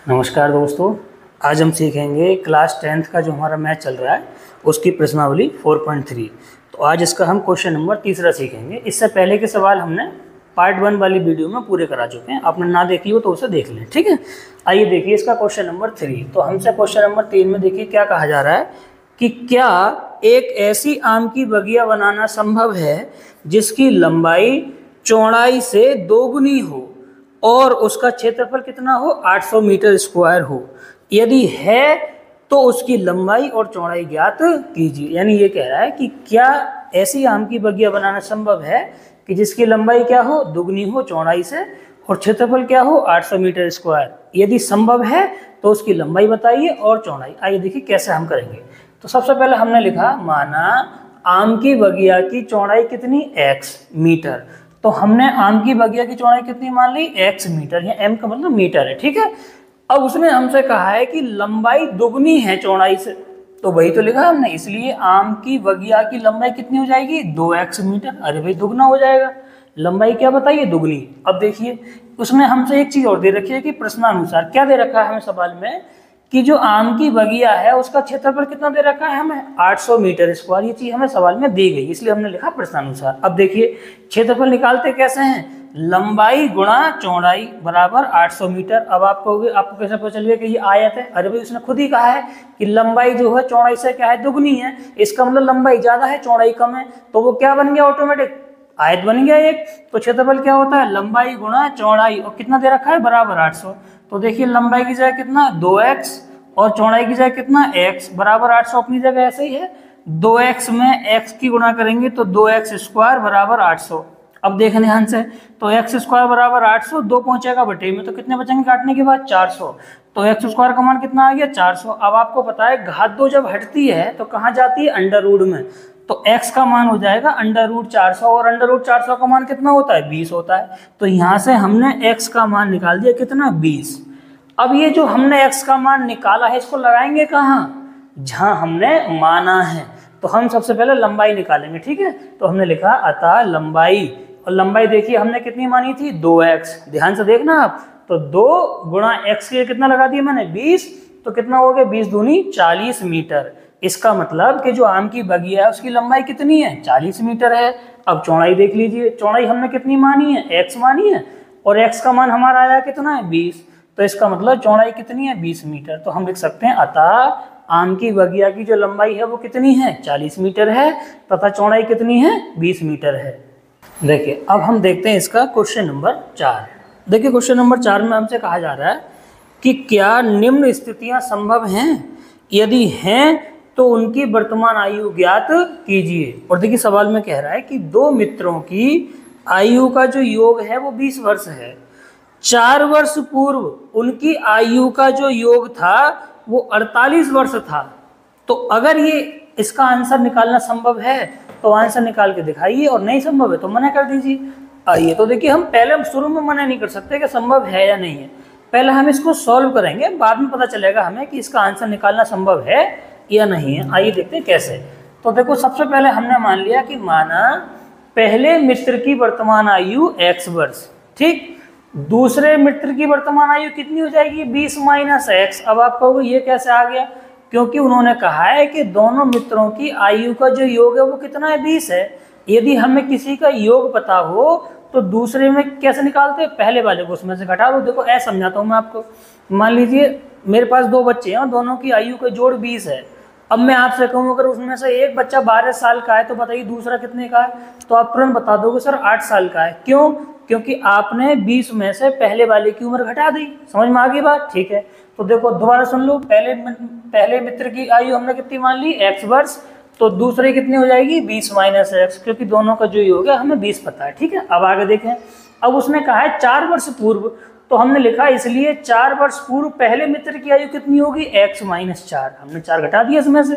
नमस्कार दोस्तों, आज हम सीखेंगे क्लास 10th का जो हमारा मैथ चल रहा है उसकी प्रश्नावली 4.3। तो आज इसका हम क्वेश्चन नंबर तीसरा सीखेंगे। इससे पहले के सवाल हमने पार्ट 1 वाली वीडियो में पूरे करा चुके हैं। आपने ना देखी हो तो उसे देख लें, ठीक है। आइए देखिए इसका क्वेश्चन नंबर 3। तो हमसे क्वेश्चन नंबर 3 में देखिए क्या कहा जा रहा है कि क्या एक ऐसी आम की बगिया बनाना संभव है जिसकी लंबाई चौड़ाई से दोगुनी हो और उसका क्षेत्रफल कितना हो, 800 मीटर स्क्वायर हो। यदि है तो उसकी लंबाई और चौड़ाई ज्ञात कीजिए। यानी ये कह रहा है कि क्या ऐसी आम की बगिया बनाना संभव है कि जिसकी लंबाई क्या हो, दुगनी हो चौड़ाई से, और क्षेत्रफल क्या हो, 800 मीटर स्क्वायर। यदि संभव है तो उसकी लंबाई बताइए और चौड़ाई। आइए देखिए कैसे हम करेंगे। तो सबसे पहले हमने लिखा, माना आम की बगिया की चौड़ाई कितनी, x मीटर। तो हमने आम की बगिया की चौड़ाई कितनी मान ली, x मीटर। या m का मतलब मीटर है, ठीक है। अब उसने हमसे कहा है कि लंबाई दुगनी है चौड़ाई से, तो वही तो लिखा हमने, इसलिए आम की बगिया की लंबाई कितनी हो जाएगी, 2x मीटर। अरे भाई दुगना हो जाएगा, लंबाई क्या बताइए, दुगनी। अब देखिए उसने हमसे एक चीज और दे रखी है कि प्रश्नानुसार क्या दे रखा है हमें सवाल में, कि जो आम की बगिया है उसका क्षेत्रफल कितना दे रखा है हमें, 800 मीटर स्क्वायर। ये चीज हमें सवाल में दी गई, इसलिए हमने लिखा प्रश्नानुसार। अब देखिए क्षेत्रफल निकालते कैसे हैं, लंबाई गुणा चौड़ाई बराबर 800 मीटर। अब आप कहोगे, आपको कैसे पता चल गया कि ये आयत है। अरे भाई उसने खुद ही कहा है कि लंबाई जो है चौड़ाई से क्या है, दुगनी है। इसका मतलब लंबाई ज्यादा है चौड़ाई कम है, तो वो क्या बन गया, ऑटोमेटिक आयत बन गया एक। तो क्षेत्रफल क्या होता है, लंबाई गुणा चौड़ाई, और कितना दे रखा है, बराबर 800। तो देखिए लंबाई की जगह कितना, 2x, और चौड़ाई की जगह कितना, x, बराबर 800 अपनी जगह ऐसे ही है। 2x में x की गुणा करेंगे तो 2x स्क्वायर बराबर 800। अब देखें ध्यान से, तो x स्क्वायर बराबर 800, 2 पहुंचेगा बटे में, तो कितने बचेंगे काटने के बाद, 400। तो x स्क्वायर का मान कितना आ गया, 400। अब आपको पता है घात 2 जब हटती है तो कहाँ जाती है, अंडर रूट में। तो x का मान हो जाएगा अंडर रूट 400, और अंडर रूट 400 का मान कितना होता है, 20 होता है। तो यहाँ से हमने x का मान निकाल दिया कितना, 20। अब ये जो हमने x का मान निकाला है इसको लगाएंगे कहाँ, जहां हमने माना है। तो हम सबसे पहले लंबाई निकालेंगे, ठीक है। तो हमने लिखा अतः लंबाई, और लंबाई देखिए हमने कितनी मानी थी, 2x। ध्यान से देखना आप, तो 2 गुणा x के कितना लगा दिया मैंने, 20। तो कितना हो गया, 20 दूनी 40 मीटर। इसका मतलब कि जो आम की बगिया है उसकी लंबाई कितनी है, 40 मीटर है। अब चौड़ाई देख लीजिए, चौड़ाई हमने कितनी मानी है, x मानी है, और x का मान हमारा आया कितना है, 20। तो इसका मतलब चौड़ाई कितनी है, 20 मीटर। तो हम लिख सकते हैं अतः आम की बगिया की जो लंबाई है वो कितनी है, 40 मीटर है, तथा चौड़ाई कितनी है, 20 मीटर है। देखिए अब हम देखते हैं इसका क्वेश्चन नंबर 4। देखिए क्वेश्चन नंबर 4 में हमसे कहा जा रहा है कि क्या निम्न स्थितियां संभव हैं, यदि हैं तो उनकी वर्तमान आयु ज्ञात कीजिए। और देखिए सवाल में कह रहा है कि 2 मित्रों की आयु का जो योग है वो 20 वर्ष है। 4 वर्ष पूर्व उनकी आयु का जो योग था वो 48 वर्ष था। तो अगर ये इसका आंसर निकालना संभव है तो आंसर निकाल के दिखाइए, और नहीं संभव है तो मना कर दीजिए। आइए तो देखिए हम पहले शुरू में मना नहीं कर सकते कि संभव है या नहीं है, पहले हम इसको सॉल्व करेंगे, बाद में पता चलेगा हमें कि इसका आंसर निकालना संभव है या नहीं है। आइए देखते हैं कैसे। तो देखो सबसे पहले हमने मान लिया कि माना पहले मित्र की वर्तमान आयु x वर्ष, ठीक। दूसरे मित्र की वर्तमान आयु कितनी हो जाएगी, 20 माइनस x। अब आप कहोगे ये कैसे आ गया, क्योंकि उन्होंने कहा है कि दोनों मित्रों की आयु का जो योग है वो कितना है, 20 है। यदि हमें किसी का योग पता हो तो दूसरे में कैसे निकालते हैं, पहले वाले को उसमें से घटा दो। देखो ऐसा समझाता हूँ मैं आपको। मान लीजिए मेरे पास 2 बच्चे हैं और दोनों की आयु का जोड़ 20 है। अब मैं आपसे कहूँ अगर उसमें से एक बच्चा 12 साल का है तो बताइए दूसरा कितने का है, तो आप तुरंत बता दोगे सर 8 साल का है। क्यों, क्योंकि आपने 20 में से पहले वाले की उम्र घटा दी। समझ में आ गई बात, ठीक है। तो देखो दोबारा सुन लो, पहले मित्र की आयु हमने कितनी मान ली, x वर्ष, तो दूसरे कितनी हो जाएगी, 20 माइनस x, क्योंकि दोनों का जो योग है हमें 20 पता है, ठीक है। अब आगे देखें, अब उसने कहा है 4 वर्ष पूर्व, तो हमने लिखा इसलिए 4 वर्ष पूर्व पहले मित्र की आयु कितनी होगी, x माइनस 4, हमने 4 घटा दिया इसमें से।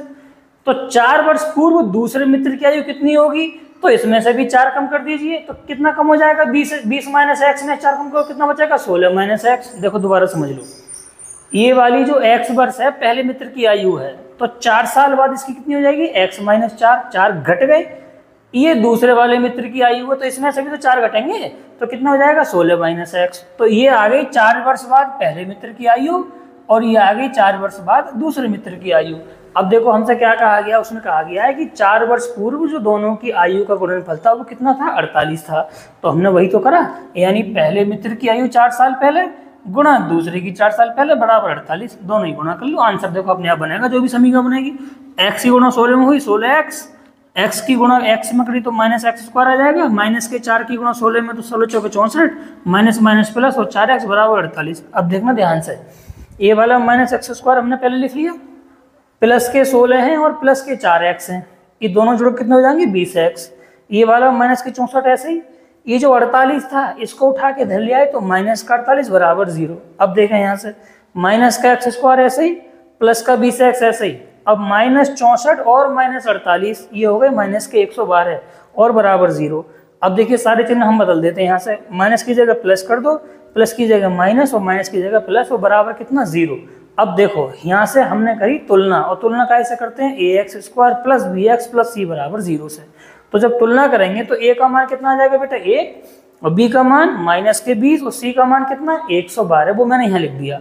तो 4 वर्ष पूर्व दूसरे मित्र की आयु कितनी होगी, तो इसमें से भी 4 कम कर दीजिए, तो कितना कम हो जाएगा, 20 माइनस एक्स में 4 कम करो कितना बचेगा, 16 माइनस एक्स। देखो दोबारा समझ लो, ये वाली जो x वर्ष है पहले मित्र की आयु है, तो 4 साल बाद इसकी कितनी हो जाएगी, x माइनस 4, 4 घट गए, ये दूसरे वाले मित्र की आयु है, तो इसमें से भी तो 4 घटेंगे, तो कितना हो जाएगा 16 माइनस एक्स। तो ये आ गई 4 वर्ष बाद पहले मित्र की आयु और ये आ गई 4 वर्ष बाद दूसरे मित्र की आयु। अब देखो हमसे क्या कहा गया, उसमें कहा गया है कि 4 वर्ष पूर्व जो दोनों की आयु का गुणनफल था वो कितना था, 48 था। तो हमने वही तो करा, यानी पहले मित्र की आयु 4 साल पहले गुणा दूसरे की 4 साल पहले बराबर 48, दोनों ही गुणा कर लो, आंसर देखो अपने आप बनेगा जो भी समीकरण बनेगी। एक्स की गुणा 16 में हुई 16x, एक्स की गुणा एक्स में करी तो माइनस एक्स स्क्वायर आ जाएगा, माइनस के 4 की गुणा 16 में तो 16 चौके 64, माइनस माइनस प्लस और 4x बराबर 48। अब देखना ध्यान से, ये वाला माइनस एक्स स्क्वायर हमने पहले लिख लिया, प्लस के 16 हैं और प्लस के 4x हैं, ये दोनों जुड़ कितने हो जाएंगे 20x। ये वाला माइनस के 64 ऐसे ही, ये जो 48 था इसको उठा के धर लिया है तो माइनस का 48 बराबर 0। अब देखें यहाँ से माइनस का एक्स स्क्वायर ऐसे ही, प्लस का 20x ऐसे ही, अब माइनस 64 और माइनस 48 ये हो गए माइनस के 112 और बराबर 0। अब देखिए सारे चिन्ह हम बदल देते हैं, यहाँ से माइनस की जगह प्लस कर दो, प्लस की जगह माइनस और माइनस की जगह प्लस और बराबर कितना 0। अब देखो यहाँ से हमने करी तुलना, और तुलना कैसे करते हैं, ax square plus bx plus c बराबर 0 से। तो जब तुलना करेंगे तो a का मान कितना आ जाएगा बेटा 1 और b का मान माइनस के 20 और c का मान कितना 112, वो मैंने यहाँ लिख दिया।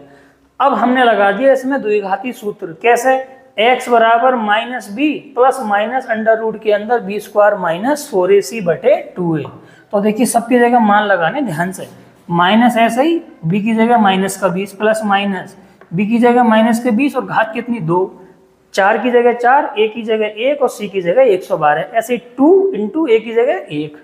अब हमने लगा दिया इसमें द्विघाती सूत्र, कैसे, x बराबर minus b plus minus under root के अंदर बी स्क्वायर माइनस 4ac बटे 2a। तो देखिए सबकी जगह मान लगाने ध्यान से, माइनस ऐसे ही, b की जगह माइनस का 20 प्लस माइनस b की जगह माइनस के 20 और घात कितनी 2, 4 की जगह 4, a की जगह 1 और c की जगह 112, ऐसे 2 इंटू a की जगह 1।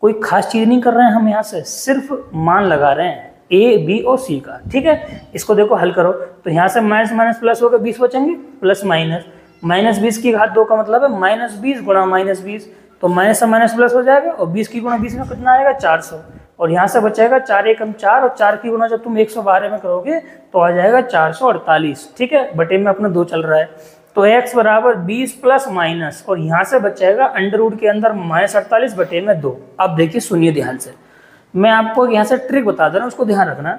कोई खास चीज़ नहीं कर रहे हैं हम यहाँ से, सिर्फ मान लगा रहे हैं a b और c का, ठीक है। इसको देखो हल करो तो यहाँ से माइनस माइनस प्लस होकर 20 बचेंगे, प्लस माइनस माइनस 20 की घात 2 का मतलब है माइनस 20 गुणा माइनस 20, तो माइनस से माइनस प्लस हो जाएगा और 20 की गुणा 20 में कितना आएगा 400, और यहाँ से बचेगा 4 एकम 4 और 4 की गुणा जब तुम 112 में करोगे तो आ जाएगा 448, ठीक है, बटे में अपना 2 चल रहा है। तो x बराबर 20 प्लस माइनस और यहाँ से बचेगा अंडर रूट के अंदर माइनस 48 बटे में 2। अब देखिए सुनिए ध्यान से, मैं आपको यहाँ से ट्रिक बता दे रहा हूँ, उसको ध्यान रखना।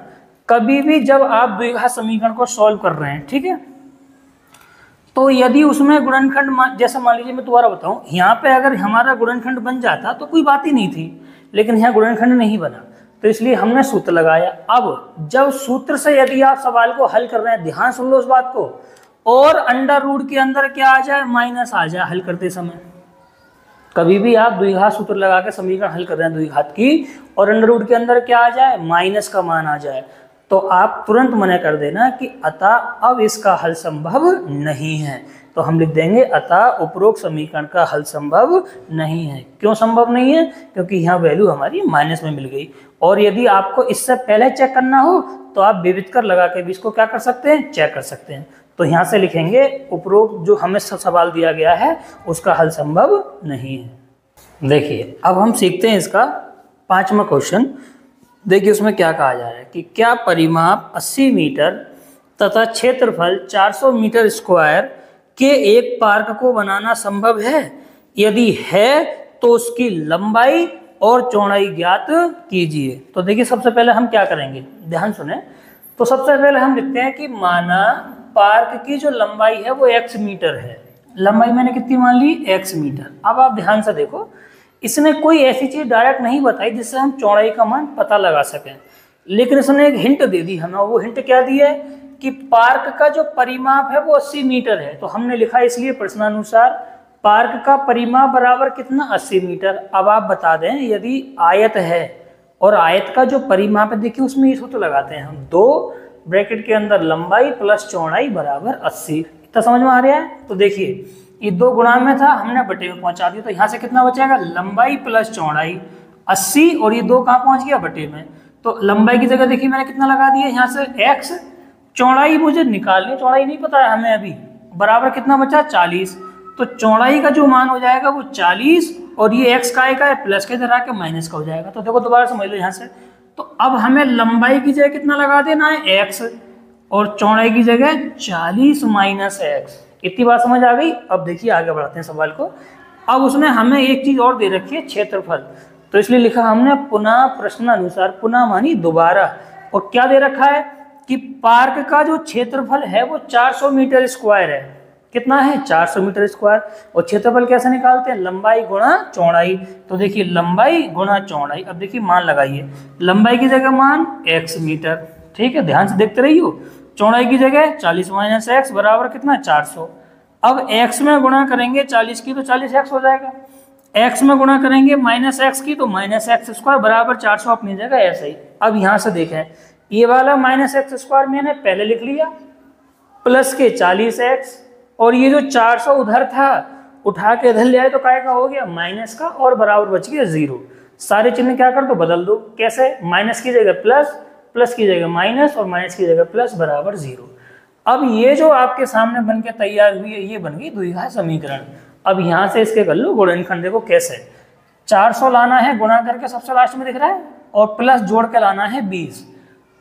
कभी भी जब आप द्विघात समीकरण को सॉल्व कर रहे हैं, ठीक है, तो यदि उसमें गुणनखंड, जैसे मान लीजिए मैं दोबारा बताऊँ, यहाँ पे अगर हमारा गुणनखंड बन जाता तो कोई बात ही नहीं थी, लेकिन यहाँ गुणनखंड नहीं बना तो इसलिए हमने सूत्र लगाया। अब जब सूत्र से यदि आप सवाल को हल कर रहे हैं, ध्यान सुन लो उस बात को, और अंडर रूट के अंदर क्या आ जाए माइनस आ जाए हल करते समय, कभी भी आप द्विघात सूत्र लगा के समीकरण हल कर रहे हैं द्विघात की और अंडर रूट के अंदर क्या आ जाए माइनस का मान आ जाए, तो आप तुरंत मना कर देना कि अतः अब इसका हल संभव नहीं है। तो हम लिख देंगे अतः उपरोक्त समीकरण का हल संभव नहीं है। क्यों संभव नहीं है, क्योंकि यहाँ वैल्यू हमारी माइनस में मिल गई। और यदि आपको इससे पहले चेक करना हो तो आप विविधकर लगा के भी इसको क्या कर सकते हैं, चेक कर सकते हैं। तो यहाँ से लिखेंगे उपरोक्त जो हमें सवाल दिया गया है उसका हल संभव नहीं है। देखिए अब हम सीखते हैं इसका 5वां क्वेश्चन। देखिए उसमें क्या कहा जा रहा है कि क्या परिमाप 80 मीटर तथा क्षेत्रफल 400 मीटर स्क्वायर के एक पार्क को बनाना संभव है, यदि है तो उसकी लंबाई और चौड़ाई ज्ञात कीजिए। तो देखिए सबसे पहले हम क्या करेंगे, ध्यान सुने। तो सबसे पहले हम लिखते हैं कि माना पार्क की जो लंबाई है वो x मीटर है, लंबाई मैंने कितनी मान ली x मीटर। अब आप ध्यान से देखो, इसने कोई ऐसी चीज डायरेक्ट नहीं बताई जिससे हम चौड़ाई का मान पता लगा सकें, लेकिन इसने एक हिंट दे दी हमें। वो हिंट क्या दी है कि पार्क का जो परिमाप है वो 80 मीटर है। तो हमने लिखा इसलिए प्रश्नानुसार पार्क का परिमाप बराबर कितना 80 मीटर। अब आप बता दें यदि आयत है और आयत का जो परिमाप है, देखिए उसमें ये सूत्र लगाते हैं हम, 2 ब्रैकेट के अंदर लंबाई प्लस चौड़ाई बराबर 80। इतना समझ में आ रहा है। तो देखिए ये 2 गुणा में था, हमने बटे में पहुंचा दिया, तो यहाँ से कितना बचेगा लंबाई प्लस चौड़ाई 80 और ये 2 कहाँ पहुंच गया बटे में। तो लंबाई की जगह देखिए मैंने कितना लगा दिया यहाँ से x, चौड़ाई मुझे निकालनी, चौड़ाई नहीं पता है हमें अभी, बराबर कितना बचा 40। तो चौड़ाई का जो मान हो जाएगा वो 40 और ये x का है प्लस के इधर आके माइनस का हो जाएगा। तो देखो दोबारा समझ लो यहाँ से, तो अब हमें लंबाई की जगह कितना लगा देना है x और चौड़ाई की जगह 40 माइनस x। इतनी बात समझ आ गई। अब देखिए आगे बढ़ाते हैं सवाल को। अब उसने हमें एक चीज और दे रखी है क्षेत्रफल, तो इसलिए लिखा हमने पुनः प्रश्नानुसार, पुनः मानी दोबारा। और क्या दे रखा है कि पार्क का जो क्षेत्रफल है वो 400 मीटर स्क्वायर है। कितना है 400 मीटर स्क्वायर। और क्षेत्रफल कैसे निकालते हैं, लंबाई गुणा चौड़ाई। तो देखिए लंबाई गुणा चौड़ाई, अब देखिए मान लगाइए, लंबाई की जगह मान x मीटर, ठीक है, ध्यान से देखते रहिए। चौड़ाई की जगह 40 माइनस एक्स बराबर कितना 400। अब x में गुणा करेंगे 40 की तो 40x हो जाएगा, x में गुणा करेंगे माइनस एक्स की तो माइनस एक्स स्क्वायर बराबर 400 अपनी जगह ऐसे ही। अब यहाँ से देखें, ये वाला माइनस एक्स स्क्वायर मैंने पहले लिख लिया, प्लस के 40x, और ये जो 400 उधर था उठा के इधर ले आए तो काय का हो गया माइनस का, और बराबर बच गया 0। सारे चिन्ह क्या कर दो, बदल दो। कैसे, माइनस की जगह प्लस, प्लस की जगह माइनस, और माइनस की जगह प्लस बराबर 0। अब ये जो आपके सामने बन के तैयार हुई है, ये बन गई द्विघात समीकरण। अब यहाँ से इसके कर लो गुणनखंड। देखो कैसे, 400 लाना है गुणा करके, सबसे लास्ट में दिख रहा है, और प्लस जोड़ के लाना है 20।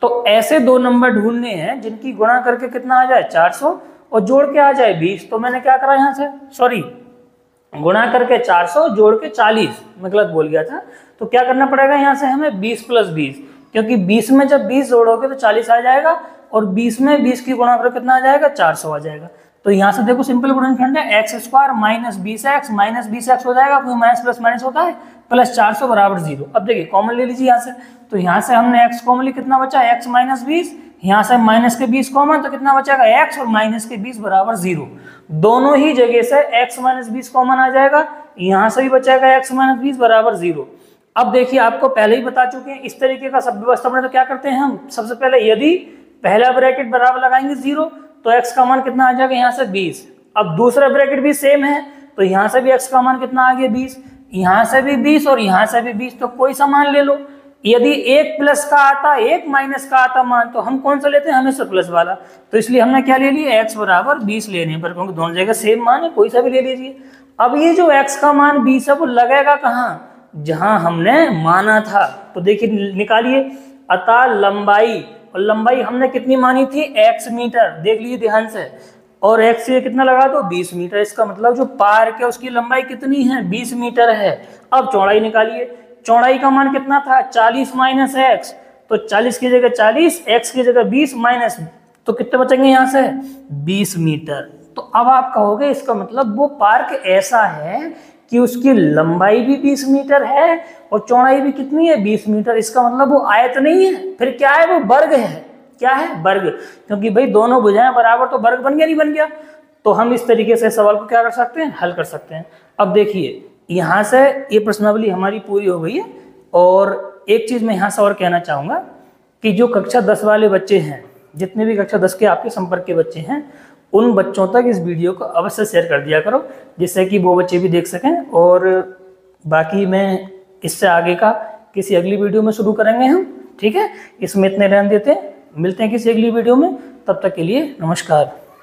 तो ऐसे दो नंबर ढूंढने हैं जिनकी गुणा करके कितना आ जाए 400 और जोड़ के आ जाए 20। तो मैंने क्या करा यहाँ से, सॉरी, गुणा करके 400 जोड़ के 40, मैं गलत बोल गया था। तो क्या करना पड़ेगा यहाँ से हमें 20 प्लस 20, क्योंकि 20 में जब 20 जोड़ोगे तो 40 आ जाएगा, और 20 में 20 की गुणा करो कितना आ जाएगा 400 आ जाएगा। तो यहाँ से देखो सिंपल गुणनखंड है, x square minus 20x minus 20x हो जाएगा, क्योंकि माइनस प्लस माइनस होता है, प्लस 400 बराबर 0। अब देखिए कॉमन ले लीजिए यहाँ से, तो यहाँ से हमने x कॉमन ली, कितना बचा x माइनस 20, यहाँ से माइनस के 20 कॉमन, तो कितना बचेगा x और माइनस के 20 बराबर 0। दोनों ही जगह से x माइनस 20 कॉमन आ जाएगा, यहाँ से भी बचेगा x माइनस 20 बराबर 0। अब देखिए आपको पहले ही बता चुके हैं, इस तरीके का सब व्यवस्था बने तो क्या करते हैं हम, सबसे पहले यदि पहला ब्रैकेट बराबर लगाएंगे 0 तो x का मान कितना आ जाएगा यहाँ से 20। अब दूसरा ब्रैकेट भी सेम है, तो यहाँ से भी x का मान कितना आ गया 20, यहाँ से भी 20 और यहाँ से भी 20, तो कोई सा मान ले लो। यदि एक प्लस का आता एक माइनस का आता मान, तो हम कौन सा लेते हैं, हमेशा प्लस वाला। तो इसलिए हमने क्या ले लिया, x बराबर 20 लेने पर, क्योंकि दोनों जगह सेम मान है, कोई सा भी ले लीजिए। अब ये जो x का मान 20 है वो लगेगा कहाँ, जहां हमने माना था। तो देखिए निकालिए, अतः लंबाई, और लंबाई हमने कितनी मानी थी x मीटर, देख लीजिए ध्यान से, और x से कितना लगा दो 20 मीटर। इसका मतलब जो पार्क है उसकी लंबाई कितनी है 20 मीटर है। अब चौड़ाई निकालिए, चौड़ाई का मान कितना था 40 माइनस एक्स, तो 40 की जगह 40, x की जगह 20 माइनस, तो कितने बचेंगे यहाँ से 20 मीटर। तो अब आप कहोगे इसका मतलब वो पार्क ऐसा है कि उसकी लंबाई भी 20 मीटर है और चौड़ाई भी कितनी है 20 मीटर। इसका मतलब वो आयत नहीं है, फिर क्या है, वो वर्ग है। क्या है, वर्ग, क्योंकि भाई दोनों भुजाएं बराबर, तो वर्ग बन गया नहीं बन गया। तो हम इस तरीके से सवाल को क्या कर सकते हैं, हल कर सकते हैं। अब देखिए यहाँ से ये प्रश्नावली हमारी पूरी हो गई है। और एक चीज़ मैं यहाँ से और कहना चाहूँगा कि जो कक्षा 10 वाले बच्चे हैं, जितने भी कक्षा 10 के आपके संपर्क के बच्चे हैं, उन बच्चों तक इस वीडियो को अवश्य शेयर कर दिया करो, जिससे कि वो बच्चे भी देख सकें। और बाकी मैं इससे आगे का किसी अगली वीडियो में शुरू करेंगे हम, ठीक है। इसमें इतने रहने देते हैं, मिलते हैं किसी अगली वीडियो में, तब तक के लिए नमस्कार।